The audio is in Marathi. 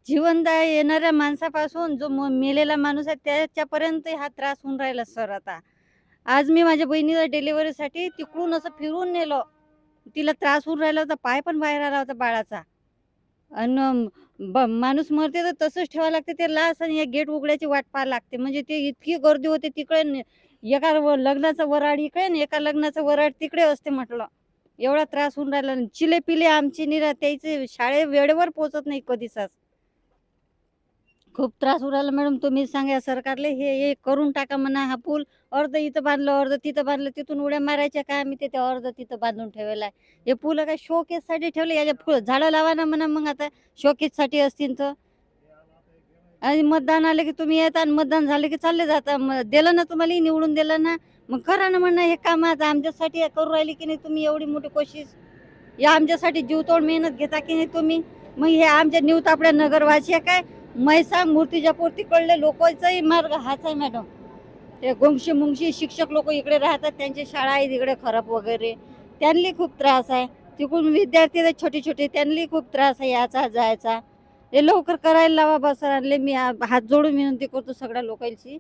जीवनदाय येणाऱ्या माणसापासून जो मेलेला माणूस आहे त्याच्यापर्यंत हा त्रास होऊन राहिला सर आता. आज मी माझ्या बहिणीला डिलिव्हरीसाठी तिकडून असं फिरून नेलं. तिला त्रास होऊन राहिला होता, पाय पण बाहेर आला होता बाळाचा. अन् माणूस मरते तर तसंच ठेवावं लागते ते लास आणि या गेट उघड्याची वाट पाहावी लागते. म्हणजे ते इतकी गर्दी होते तिकडे एका लग्नाचं वऱ्हाड इकडे आणि एका लग्नाचं वऱ्हाड तिकडे असते म्हटलं. एवढा त्रास होऊन राहिला. चिले-पिले आमची त्याचे शाळे वेळेवर पोहोचत नाही कधीच. खूप त्रास होऊ राहिला मॅडम. तुम्ही सांगा सरकारले हे करून टाका म्हणा हा पूल. अर्ध इथं बांधलं, अर्ध तिथं बांधलं. तिथून उड्या मारायच्या काय आम्ही ते अर्ध तिथं बांधून ठेवलेलं आहे. हे पूल काय शोकेससाठी ठेवले. याच्या झाडं लावा ना म्हणा मग आता शोकेससाठी असतील तर. आणि मतदान आले की तुम्ही येता आणि मतदान झाले की चालले जाता. दिलं ना तुम्हाला निवडून दिलं ना, मग करा ना म्हणा हे काम आता आमच्यासाठी करू राहिली की नाही तुम्ही एवढी मोठी कोशिश. या आमच्यासाठी जीवतोड मेहनत घेता की नाही तुम्ही. मग हे आमच्या न्यूतापड्या नगरवासी आहे काय म्हैसा मूर्तिजापूर तिकडले लोकांचाही मार्ग हाच आहे मॅडम. ते गोंगशी मुंगशी शिक्षक लोक इकडे राहतात, त्यांची शाळा आहे तिकडे खराब वगैरे, त्यांनी खूप त्रास आहे. तिकडून विद्यार्थी आहेत छोटे छोटे, त्यांनी खूप त्रास आहे याचा जायचा. हे लवकर करायला लावा बस. हात जोडून विनंती करतो सगळ्या लोकांची.